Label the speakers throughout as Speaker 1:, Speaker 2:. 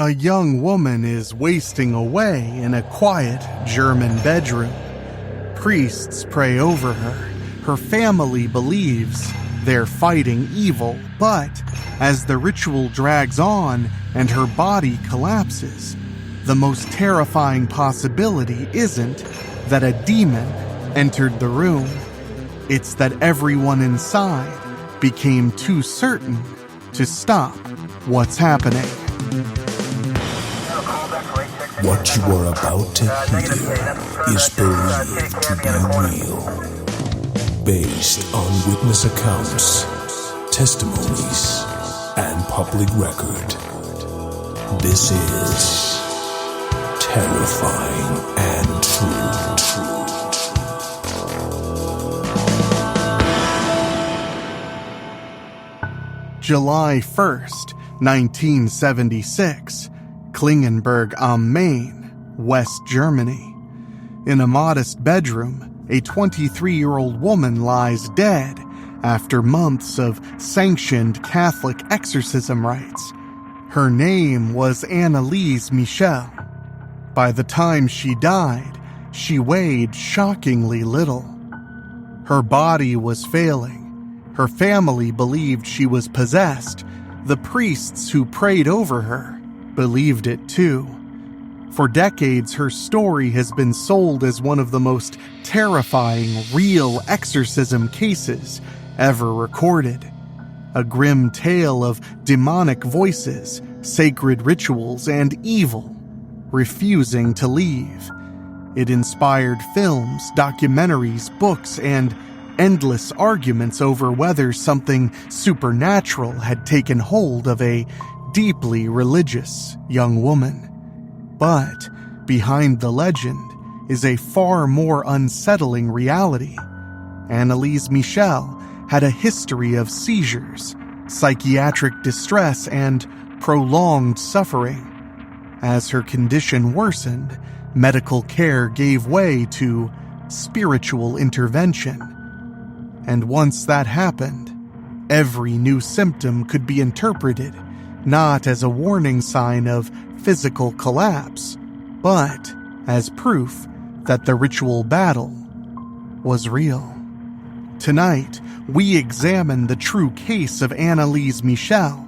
Speaker 1: A young woman is wasting away in a quiet German bedroom. Priests pray over her. Her family believes they're fighting evil, but as the ritual drags on and her body collapses, the most terrifying possibility isn't that a demon entered the room. It's that everyone inside became too certain to stop what's happening.
Speaker 2: What you are about to hear is believed to be real, based on witness accounts, testimonies, and public record. This is terrifying and true.
Speaker 1: July 1st, 1976. Klingenberg am Main, West Germany. In a modest bedroom, a 23-year-old woman lies dead after months of sanctioned Catholic exorcism rites. Her name was Anneliese Michel. By the time she died, she weighed shockingly little. Her body was failing. Her family believed she was possessed. The priests who prayed over her believed it too. For decades, her story has been sold as one of the most terrifying real exorcism cases ever recorded. A grim tale of demonic voices, sacred rituals, and evil refusing to leave. It inspired films, documentaries, books, and endless arguments over whether something supernatural had taken hold of a deeply religious young woman. But behind the legend is a far more unsettling reality. Anneliese Michel had a history of seizures, psychiatric distress, and prolonged suffering. As her condition worsened, medical care gave way to spiritual intervention. And once that happened, every new symptom could be interpreted not as a warning sign of physical collapse, but as proof that the ritual battle was real. Tonight, we examine the true case of Anneliese Michel,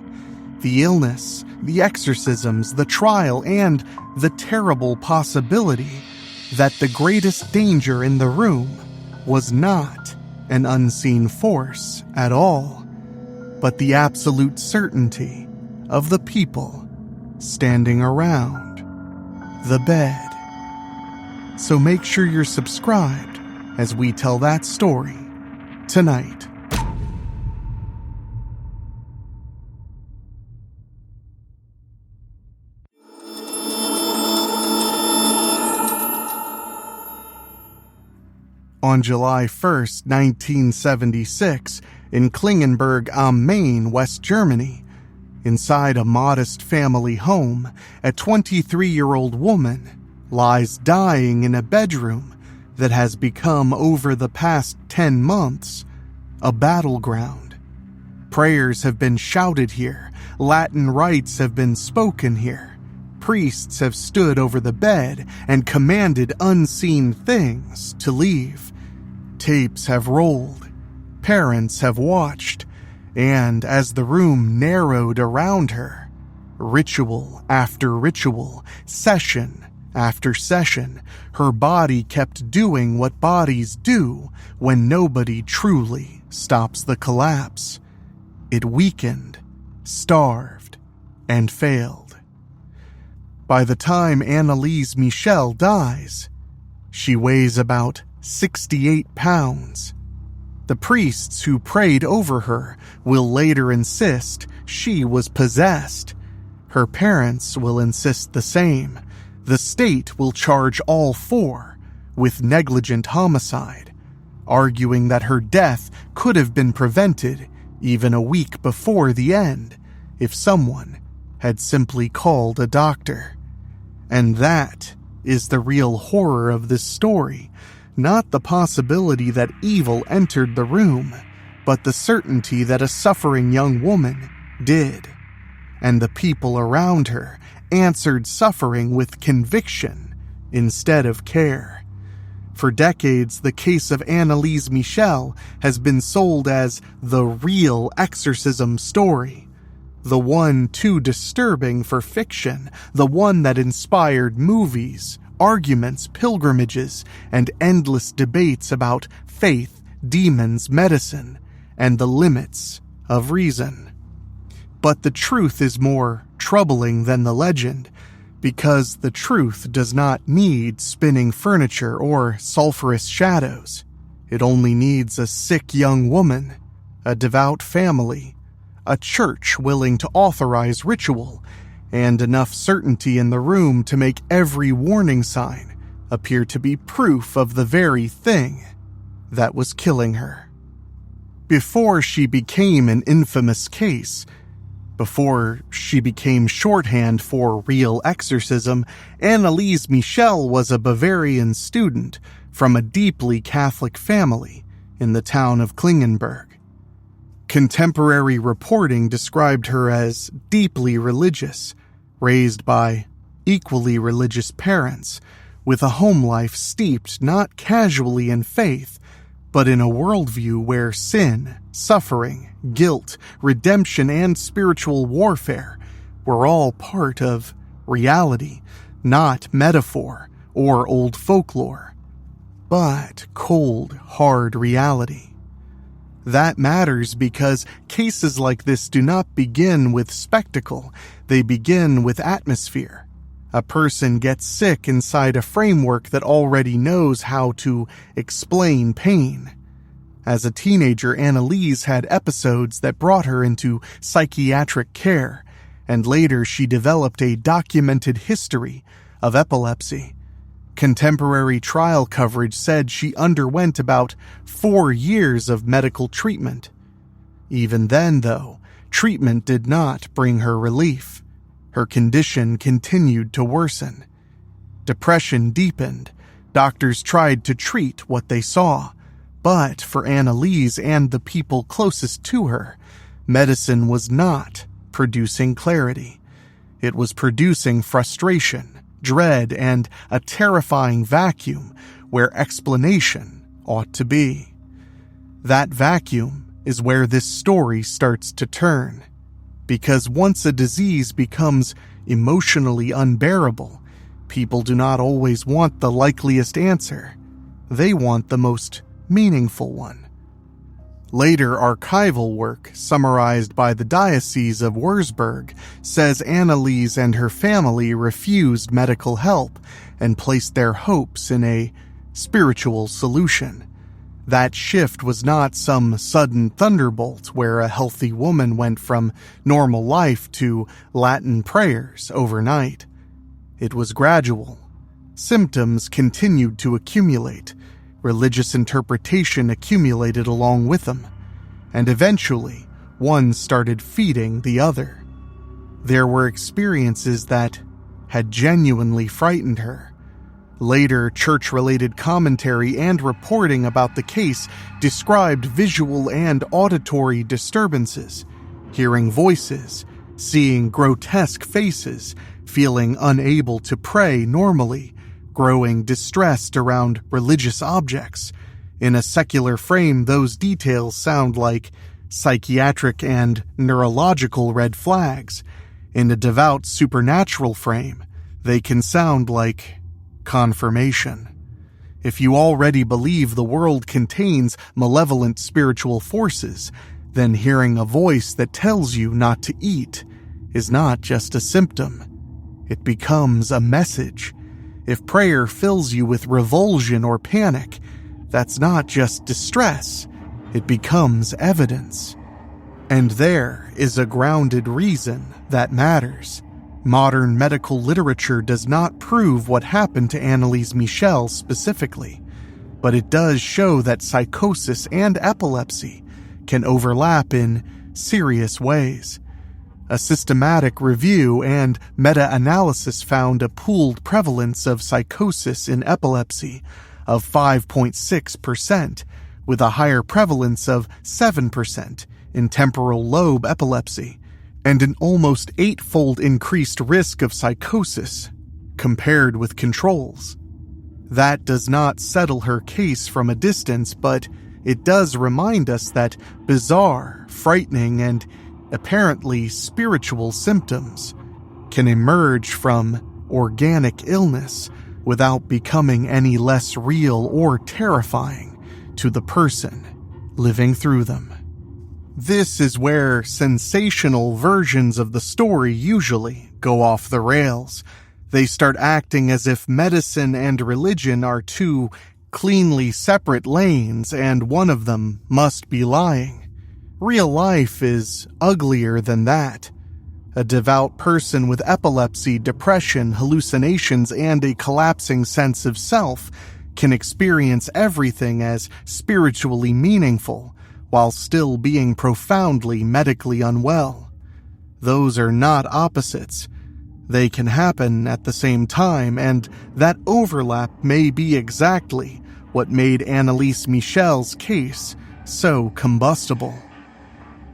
Speaker 1: the illness, the exorcisms, the trial, and the terrible possibility that the greatest danger in the room was not an unseen force at all, but the absolute certainty of the people standing around the bed. So make sure you're subscribed as we tell that story tonight. On July 1st, 1976, in Klingenberg am Main, West Germany, inside a modest family home, a 23-year-old woman lies dying in a bedroom that has become, over the past 10 months, a battleground. Prayers have been shouted here, Latin rites have been spoken here, priests have stood over the bed and commanded unseen things to leave. Tapes have rolled, parents have watched, and as the room narrowed around her, ritual after ritual, session after session, her body kept doing what bodies do when nobody truly stops the collapse. It weakened, starved, and failed. By the time Anneliese Michel dies, she weighs about 68 pounds. The priests who prayed over her will later insist she was possessed. Her parents will insist the same. The state will charge all four with negligent homicide, arguing that her death could have been prevented even a week before the end if someone had simply called a doctor. And that is the real horror of this story. Not the possibility that evil entered the room, but the certainty that a suffering young woman did. and the people around her answered suffering with conviction instead of care. For decades, the case of Anneliese Michel has been sold as the real exorcism story, the one too disturbing for fiction, the one that inspired movies, arguments, pilgrimages, and endless debates about faith, demons, medicine, and the limits of reason. But the truth is more troubling than the legend, because the truth does not need spinning furniture or sulphurous shadows. It only needs a sick young woman, a devout family, a church willing to authorize ritual, and enough certainty in the room to make every warning sign appear to be proof of the very thing that was killing her. Before she became an infamous case, before she became shorthand for real exorcism, Anneliese Michel was a Bavarian student from a deeply Catholic family in the town of Klingenberg. Contemporary reporting described her as deeply religious, raised by equally religious parents, with a home life steeped not casually in faith, but in a worldview where sin, suffering, guilt, redemption, and spiritual warfare were all part of reality, not metaphor or old folklore, but cold, hard reality. That matters because cases like this do not begin with spectacle, they begin with atmosphere. A person gets sick inside a framework that already knows how to explain pain. As a teenager, Anneliese had episodes that brought her into psychiatric care, and later she developed a documented history of epilepsy. Contemporary trial coverage said she underwent about 4 years of medical treatment. Even then, though, treatment did not bring her relief. Her condition continued to worsen. Depression deepened. Doctors tried to treat what they saw. But for Anneliese and the people closest to her, medicine was not producing clarity. It was producing frustration, dread, and a terrifying vacuum where explanation ought to be. That vacuum is where this story starts to turn. Because once a disease becomes emotionally unbearable, people do not always want the likeliest answer. They want the most meaningful one. Later archival work, summarized by the Diocese of Würzburg, says Anneliese and her family refused medical help and placed their hopes in a spiritual solution. That shift was not some sudden thunderbolt where a healthy woman went from normal life to Latin prayers overnight. It was gradual. Symptoms continued to accumulate. Religious interpretation accumulated along with them. And eventually, one started feeding the other. There were experiences that had genuinely frightened her. Later, church-related commentary and reporting about the case described visual and auditory disturbances, hearing voices, seeing grotesque faces, feeling unable to pray normally, growing distressed around religious objects. In a secular frame, those details sound like psychiatric and neurological red flags. In a devout supernatural frame, they can sound like confirmation. If you already believe the world contains malevolent spiritual forces, then hearing a voice that tells you not to eat is not just a symptom. It becomes a message. If prayer fills you with revulsion or panic, that's not just distress. It becomes evidence. And there is a grounded reason that matters. Modern medical literature does not prove what happened to Anneliese Michel specifically, but it does show that psychosis and epilepsy can overlap in serious ways. A systematic review and meta-analysis found a pooled prevalence of psychosis in epilepsy of 5.6%, with a higher prevalence of 7% in temporal lobe epilepsy, and an almost 8-fold increased risk of psychosis compared with controls. That does not settle her case from a distance, but it does remind us that bizarre, frightening, and apparently spiritual symptoms can emerge from organic illness without becoming any less real or terrifying to the person living through them. This is where sensational versions of the story usually go off the rails. They start acting as if medicine and religion are two cleanly separate lanes, and one of them must be lying. Real life is uglier than that. A devout person with epilepsy, depression, hallucinations, and a collapsing sense of self can experience everything as spiritually meaningful while still being profoundly medically unwell. Those are not opposites. They can happen at the same time, and that overlap may be exactly what made Anneliese Michel's case so combustible.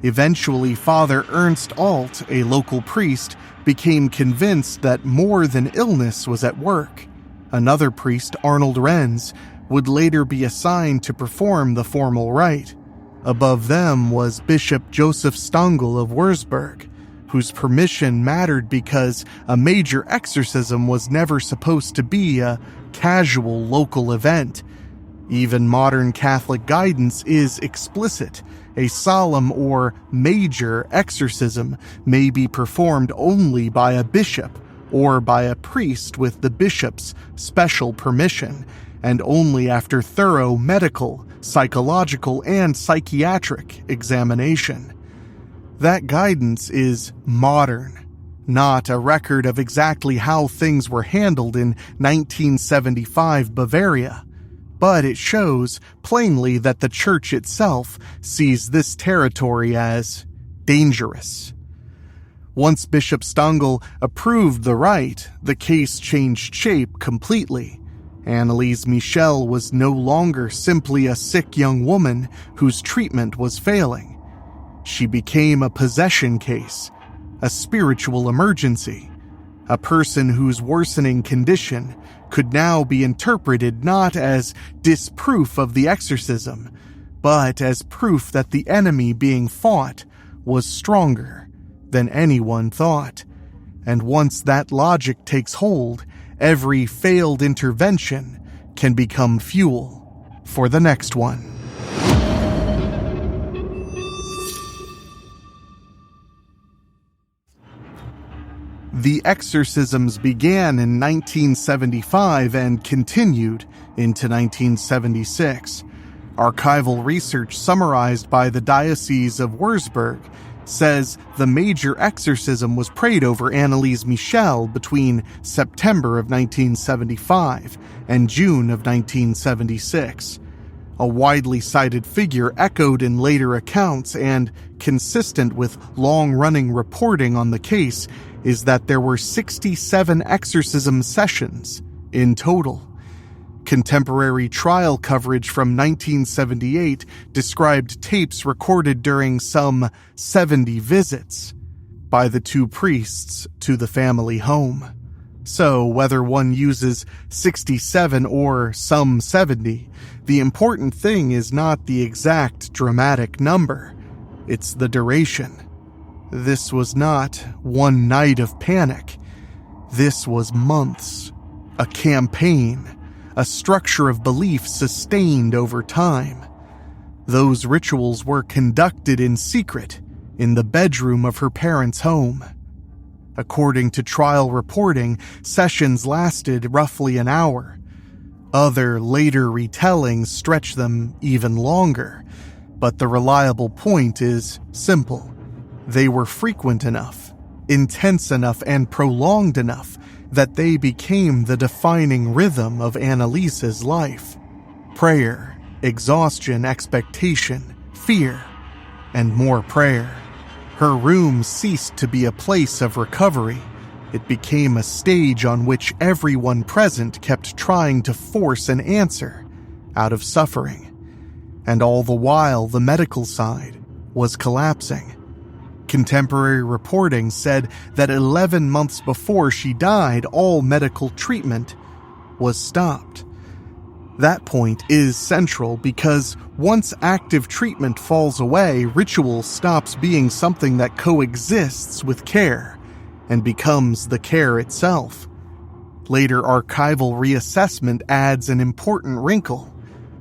Speaker 1: Eventually, Father Ernst Alt, a local priest, became convinced that more than illness was at work. Another priest, Arnold Renz, would later be assigned to perform the formal rite. Above them was Bishop Joseph Stangl of Würzburg, whose permission mattered because a major exorcism was never supposed to be a casual local event. Even modern Catholic guidance is explicit. A solemn or major exorcism may be performed only by a bishop or by a priest with the bishop's special permission, and only after thorough medical, psychological, and psychiatric examination. That guidance is modern, not a record of exactly how things were handled in 1975 Bavaria, but it shows plainly that the church itself sees this territory as dangerous. Once Bishop Stangl approved the rite, the case changed shape completely. Anneliese Michel was no longer simply a sick young woman whose treatment was failing. She became a possession case, a spiritual emergency, a person whose worsening condition could now be interpreted not as disproof of the exorcism, but as proof that the enemy being fought was stronger than anyone thought. And once that logic takes hold, every failed intervention can become fuel for the next one. The exorcisms began in 1975 and continued into 1976. Archival research summarized by the Diocese of Würzburg says the major exorcism was prayed over Anneliese Michel between September of 1975 and June of 1976. A widely cited figure echoed in later accounts and consistent with long-running reporting on the case is that there were 67 exorcism sessions in total. Contemporary trial coverage from 1978 described tapes recorded during some 70 visits by the two priests to the family home. So, whether one uses 67 or some 70, the important thing is not the exact dramatic number, it's the duration. This was not one night of panic. This was months, a campaign, a structure of belief sustained over time. Those rituals were conducted in secret in the bedroom of her parents' home. According to trial reporting, sessions lasted roughly an hour. Other later retellings stretch them even longer, but the reliable point is simple. They were frequent enough, intense enough, and prolonged enough that they became the defining rhythm of Anneliese's life. Prayer, exhaustion, expectation, fear, and more prayer. Her room ceased to be a place of recovery. It became a stage on which everyone present kept trying to force an answer out of suffering. And all the while, the medical side was collapsing. Contemporary reporting said that 11 months before she died, all medical treatment was stopped. That point is central because once active treatment falls away, ritual stops being something that coexists with care and becomes the care itself. Later archival reassessment adds an important wrinkle.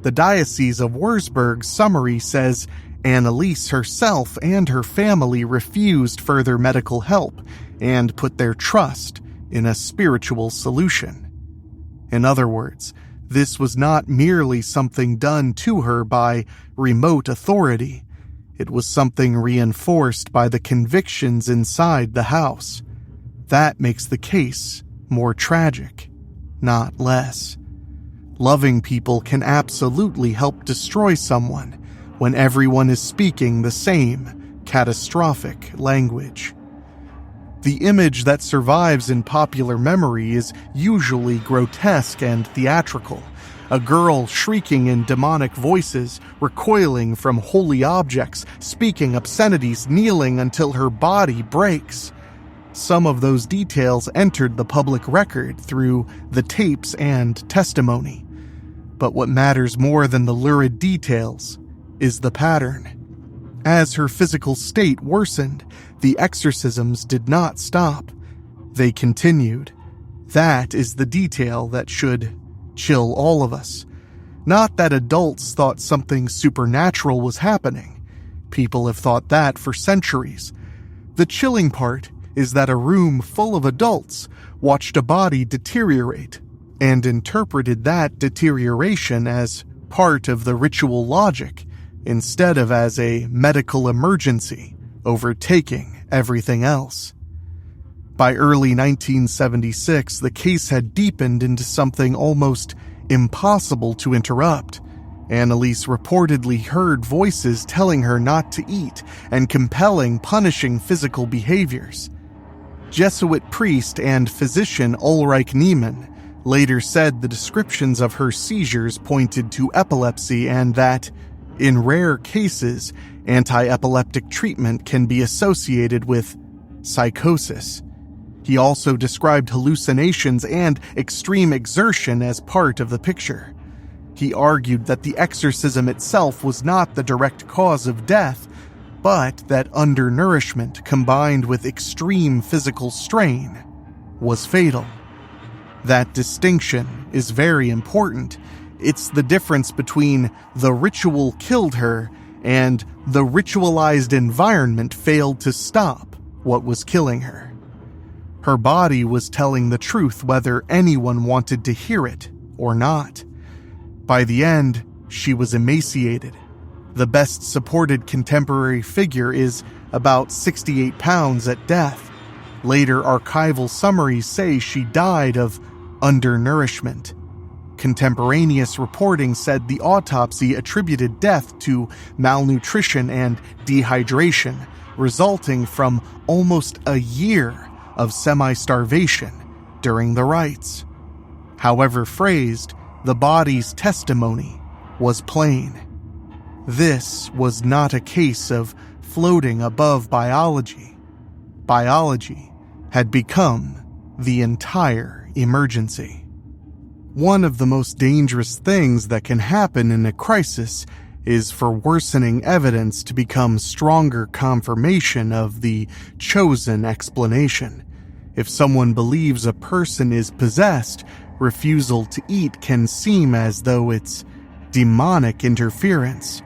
Speaker 1: The Diocese of Würzburg's summary says Anneliese herself and her family refused further medical help and put their trust in a spiritual solution. In other words, this was not merely something done to her by remote authority. It was something reinforced by the convictions inside the house. That makes the case more tragic, not less. Loving people can absolutely help destroy someone when everyone is speaking the same catastrophic language. The image that survives in popular memory is usually grotesque and theatrical. A girl shrieking in demonic voices, recoiling from holy objects, speaking obscenities, kneeling until her body breaks. Some of those details entered the public record through the tapes and testimony. But what matters more than the lurid details is the pattern. As her physical state worsened, the exorcisms did not stop. They continued. That is the detail that should chill all of us. Not that adults thought something supernatural was happening. People have thought that for centuries. The chilling part is that a room full of adults watched a body deteriorate and interpreted that deterioration as part of the ritual logic instead of as a medical emergency overtaking everything else. By early 1976, the case had deepened into something almost impossible to interrupt. Anneliese reportedly heard voices telling her not to eat and compelling punishing physical behaviors. Jesuit priest and physician Ulrich Niemann later said the descriptions of her seizures pointed to epilepsy and that, in rare cases, anti-epileptic treatment can be associated with psychosis. He also described hallucinations and extreme exertion as part of the picture. He argued that the exorcism itself was not the direct cause of death, but that undernourishment combined with extreme physical strain was fatal. That distinction is very important. It's the difference between the ritual killed her and the ritualized environment failed to stop what was killing her. Her body was telling the truth whether anyone wanted to hear it or not. By the end, she was emaciated. The best supported contemporary figure is about 68 pounds at death. Later archival summaries say she died of undernourishment. Contemporaneous reporting said the autopsy attributed death to malnutrition and dehydration, resulting from almost a year of semi-starvation during the rites. However phrased, the body's testimony was plain. This was not a case of floating above biology. Biology had become the entire emergency. One of the most dangerous things that can happen in a crisis is for worsening evidence to become stronger confirmation of the chosen explanation. If someone believes a person is possessed, refusal to eat can seem as though it's demonic interference.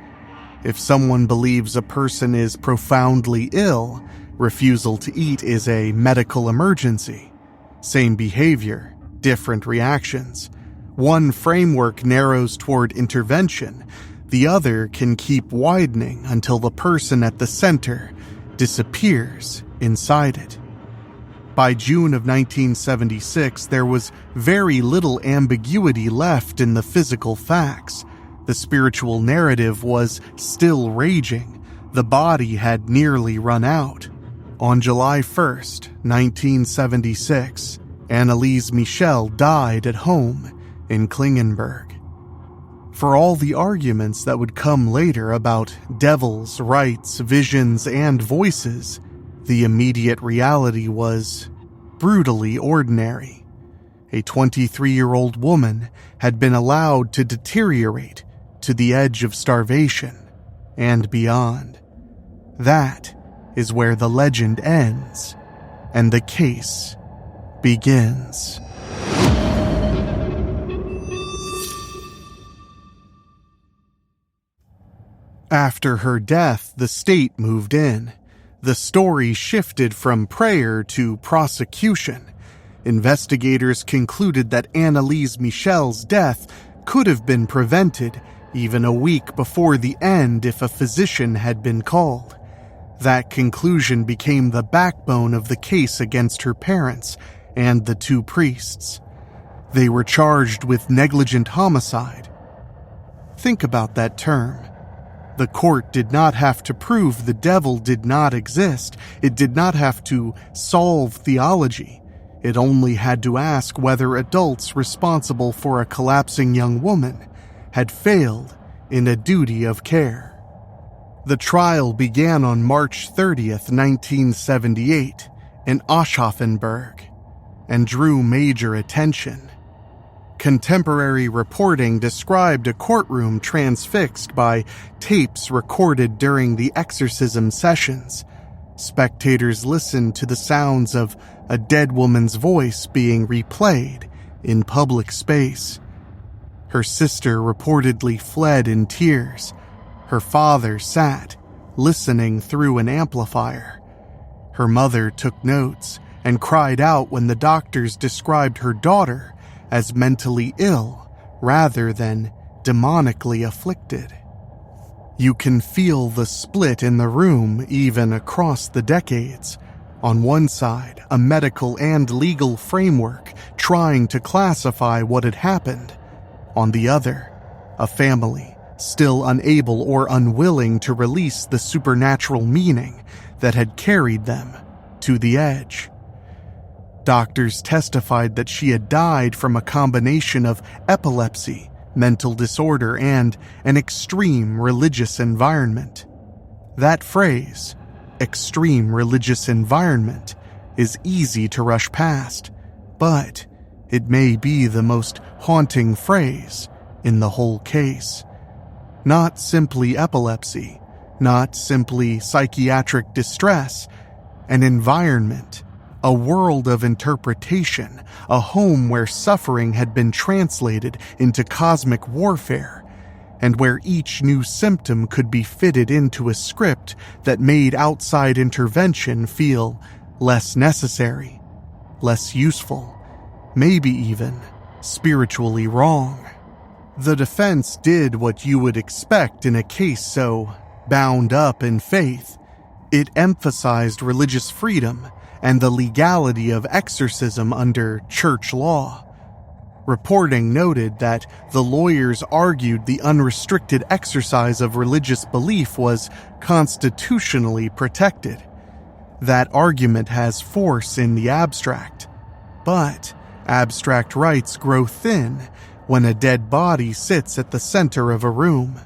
Speaker 1: If someone believes a person is profoundly ill, refusal to eat is a medical emergency. Same behavior, different reactions. One framework narrows toward intervention, the other can keep widening until the person at the center disappears inside it. By June of 1976, there was very little ambiguity left in the physical facts. The spiritual narrative was still raging. The body had nearly run out. On July 1st, 1976, Anneliese Michel died at home in Klingenberg. For all the arguments that would come later about devils, rites, visions, and voices, The immediate reality was brutally ordinary. A 23-year-old woman had been allowed to deteriorate to the edge of starvation and beyond. That is where the legend ends and the case begins. After her death, the state moved in. The story shifted from prayer to prosecution. Investigators concluded that Anneliese Michel's death could have been prevented even a week before the end if a physician had been called. That conclusion became the backbone of the case against her parents and the two priests. They were charged with negligent homicide. Think about that term. The court did not have to prove the devil did not exist. It did not have to solve theology. It only had to ask whether adults responsible for a collapsing young woman had failed in a duty of care. The trial began on March 30th, 1978, in Aschaffenburg, and drew major attention. Contemporary reporting described a courtroom transfixed by tapes recorded during the exorcism sessions. Spectators listened to the sounds of a dead woman's voice being replayed in public space. Her sister reportedly fled in tears. Her father sat, listening through an amplifier. Her mother took notes and cried out when the doctors described her daughter as mentally ill rather than demonically afflicted. You can feel the split in the room even across the decades. On one side, a medical and legal framework trying to classify what had happened. On the other, a family still unable or unwilling to release the supernatural meaning that had carried them to the edge. Doctors testified that she had died from a combination of epilepsy, mental disorder, and an extreme religious environment. That phrase, extreme religious environment, is easy to rush past, but it may be the most haunting phrase in the whole case. Not simply epilepsy, not simply psychiatric distress, an environment, a world of interpretation, a home where suffering had been translated into cosmic warfare, and where each new symptom could be fitted into a script that made outside intervention feel less necessary, less useful, maybe even spiritually wrong. The defense did what you would expect in a case so bound up in faith. It emphasized religious freedom and the legality of exorcism under church law. Reporting noted that the lawyers argued the unrestricted exercise of religious belief was constitutionally protected. That argument has force in the abstract, but abstract rights grow thin when a dead body sits at the center of a room.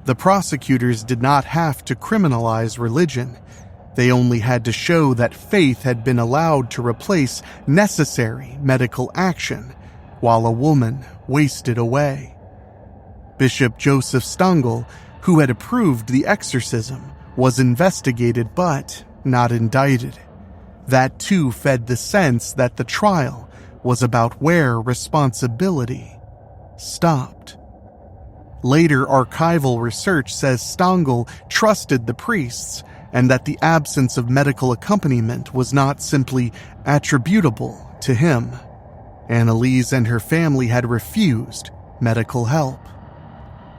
Speaker 1: The prosecutors did not have to criminalize religion. They only had to show that faith had been allowed to replace necessary medical action while a woman wasted away. Bishop Joseph Stangl, who had approved the exorcism, was investigated but not indicted. That too fed the sense that the trial was about where responsibility stopped. Later archival research says Stangl trusted the priests and that the absence of medical accompaniment was not simply attributable to him. Anneliese and her family had refused medical help.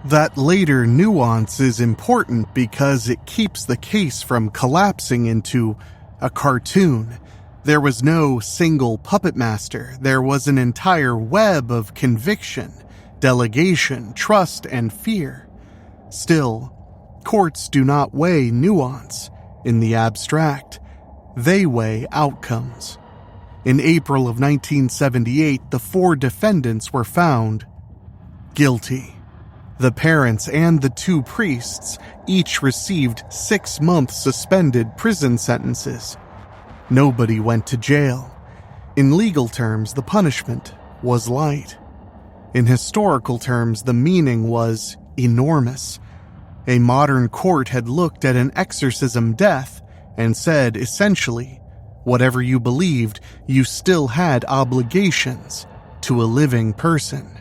Speaker 1: That later nuance is important because it keeps the case from collapsing into a cartoon. There was no single puppet master. There was an entire web of conviction, delegation, trust, and fear. Still, courts do not weigh nuance in the abstract. They weigh outcomes. In April of 1978, the 4 defendants were found guilty. The parents and the 2 priests each received 6-month suspended prison sentences. Nobody went to jail. In legal terms, the punishment was light. In historical terms, the meaning was enormous. A modern court had looked at an exorcism death and said, essentially, whatever you believed, you still had obligations to a living person.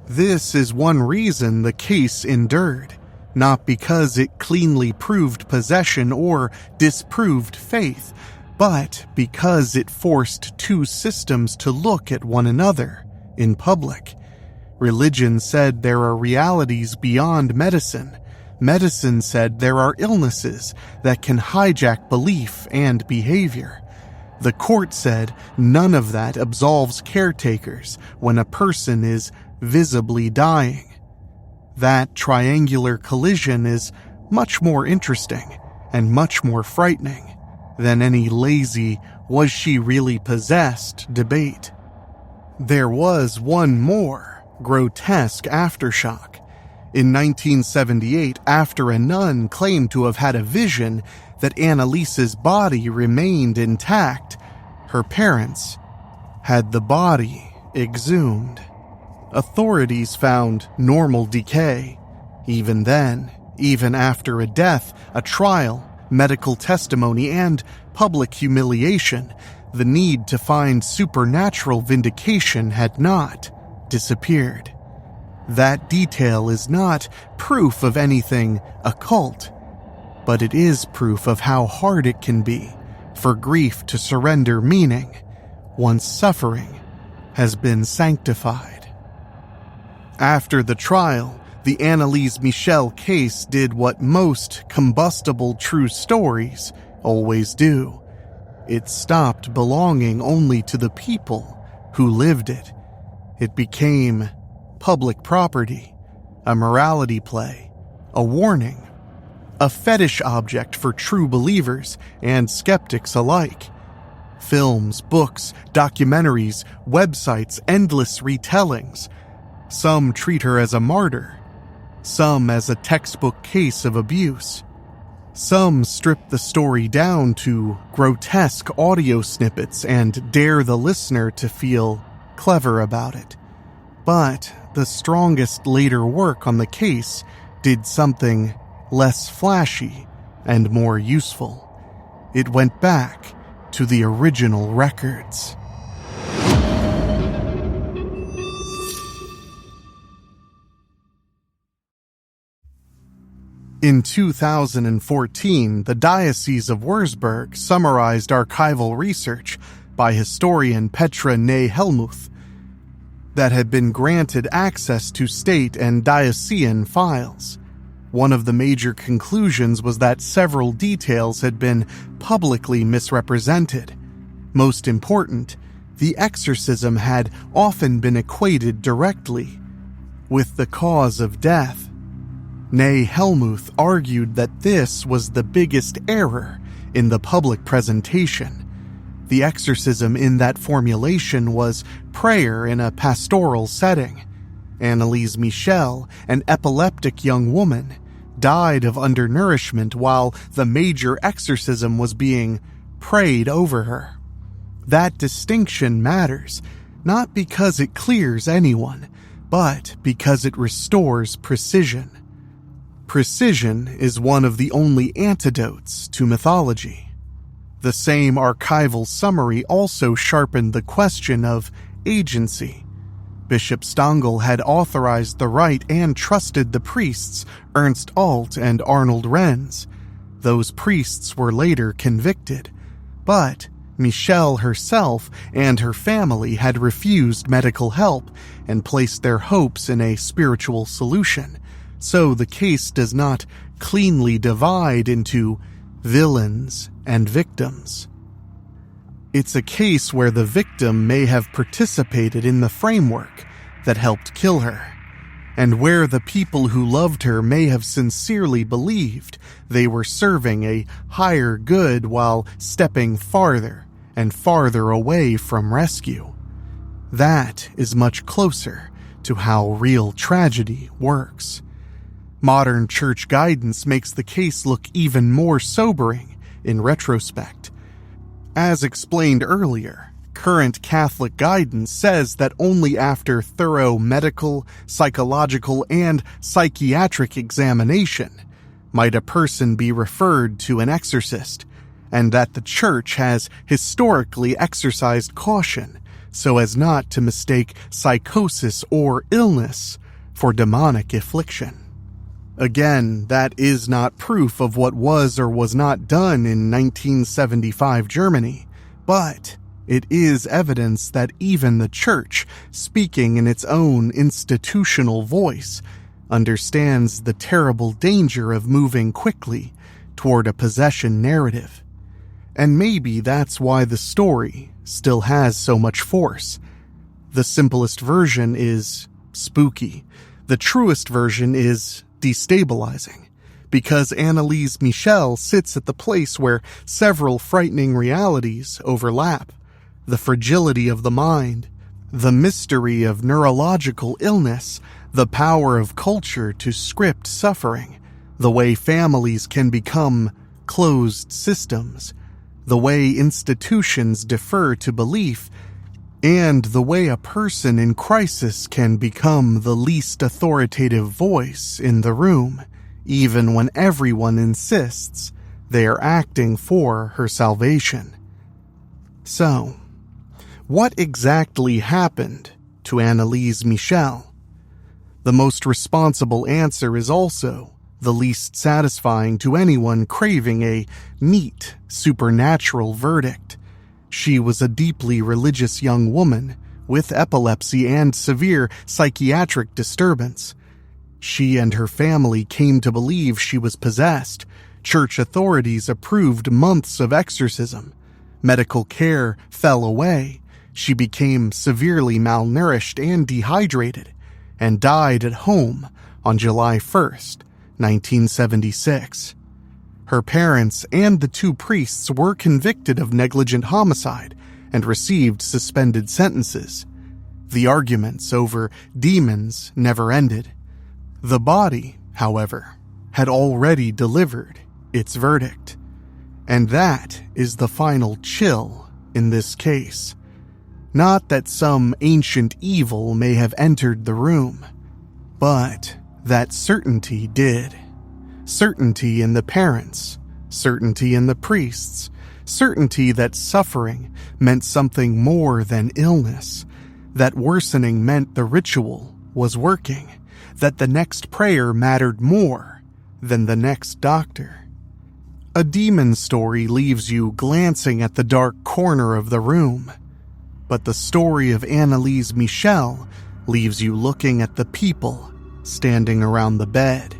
Speaker 1: This is one reason the case endured, not because it cleanly proved possession or disproved faith, but because it forced 2 systems to look at one another in public. Religion said there are realities beyond medicine. Medicine said there are illnesses that can hijack belief and behavior. The court said none of that absolves caretakers when a person is visibly dying. That triangular collision is much more interesting and much more frightening than any lazy "was she really possessed" debate. There was one more grotesque aftershock. In 1978, after a nun claimed to have had a vision that Anneliese's body remained intact, her parents had the body exhumed. Authorities found normal decay. Even then, even after a death, a trial, medical testimony, and public humiliation, the need to find supernatural vindication had not disappeared. That detail is not proof of anything occult, but it is proof of how hard it can be for grief to surrender meaning once suffering has been sanctified. After the trial, the Anneliese Michel case did what most combustible true stories always do. It stopped belonging only to the people who lived it. It became public property, a morality play, a warning, a fetish object for true believers and skeptics alike. Films, books, documentaries, websites, endless retellings. Some treat her as a martyr. Some as a textbook case of abuse. Some strip the story down to grotesque audio snippets and dare the listener to feel clever about it. But the strongest later work on the case did something less flashy and more useful. It went back to the original records. In 2014, the Diocese of Würzburg summarized archival research by historian Petra Ney-Helmuth that had been granted access to state and diocesan files. One of the major conclusions was that several details had been publicly misrepresented. Most important, the exorcism had often been equated directly with the cause of death. Ney-Helmuth argued that this was the biggest error in the public presentation. The exorcism in that formulation was prayer in a pastoral setting. Anneliese Michel, an epileptic young woman, died of undernourishment while the major exorcism was being prayed over her. That distinction matters, not because it clears anyone, but because it restores precision. Precision is one of the only antidotes to mythology. The same archival summary also sharpened the question of agency. Bishop Stangl had authorized the rite and trusted the priests Ernst Alt and Arnold Renz. Those priests were later convicted, but Michel herself and her family had refused medical help and placed their hopes in a spiritual solution. So the case does not cleanly divide into villains and victims. It's a case where the victim may have participated in the framework that helped kill her, and where the people who loved her may have sincerely believed they were serving a higher good while stepping farther and farther away from rescue. That is much closer to how real tragedy works. Modern church guidance makes the case look even more sobering in retrospect. As explained earlier, current Catholic guidance says that only after thorough medical, psychological, and psychiatric examination might a person be referred to an exorcist, and that the Church has historically exercised caution so as not to mistake psychosis or illness for demonic affliction. Again, that is not proof of what was or was not done in 1975 Germany, but it is evidence that even the Church, speaking in its own institutional voice, understands the terrible danger of moving quickly toward a possession narrative. And maybe that's why the story still has so much force. The simplest version is spooky. The truest version is destabilizing, because Anneliese Michel sits at the place where several frightening realities overlap. The fragility of the mind, the mystery of neurological illness, the power of culture to script suffering, the way families can become closed systems, the way institutions defer to belief, and the way a person in crisis can become the least authoritative voice in the room, even when everyone insists they are acting for her salvation. So, what exactly happened to Anneliese Michel? The most responsible answer is also the least satisfying to anyone craving a neat, supernatural verdict. She was a deeply religious young woman with epilepsy and severe psychiatric disturbance. She and her family came to believe she was possessed. Church authorities approved months of exorcism. Medical care fell away. She became severely malnourished and dehydrated, and died at home on July 1st, 1976. Her parents and the two priests were convicted of negligent homicide and received suspended sentences. The arguments over demons never ended. The body, however, had already delivered its verdict. And that is the final chill in this case. Not that some ancient evil may have entered the room, but that certainty did. Certainty in the parents, certainty in the priests, certainty that suffering meant something more than illness, that worsening meant the ritual was working, that the next prayer mattered more than the next doctor. A demon story leaves you glancing at the dark corner of the room, but the story of Anneliese Michel leaves you looking at the people standing around the bed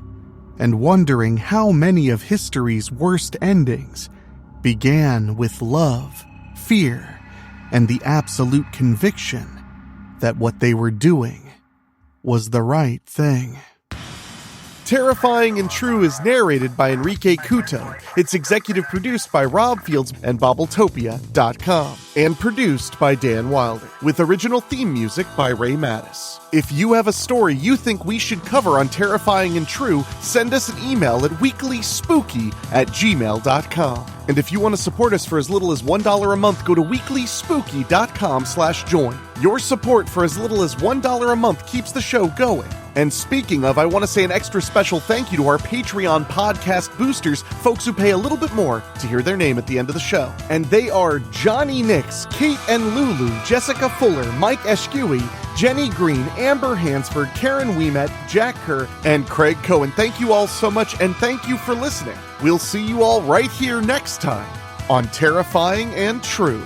Speaker 1: and wondering how many of history's worst endings began with love, fear, and the absolute conviction that what they were doing was the right thing.
Speaker 3: Terrifying and True is narrated by Enrique Couto. It's executive produced by Rob Fields and Bobbletopia.com. And produced by Dan Wilder. With original theme music by Ray Mattis. If you have a story you think we should cover on Terrifying and True, send us an email at weeklyspooky@gmail.com. And if you want to support us for as little as $1 a month, go to weeklyspooky.com/join. Your support for as little as $1 a month keeps the show going. And speaking of, I want to say an extra special thank you to our Patreon podcast boosters, folks who pay a little bit more to hear their name at the end of the show. And they are Johnny Nix, Kate and Lulu, Jessica Fuller, Mike Eschewey, Jenny Green, Amber Hansford, Karen Wiemet, Jack Kerr, and Craig Cohen. Thank you all so much, and thank you for listening. We'll see you all right here next time on Terrifying and True.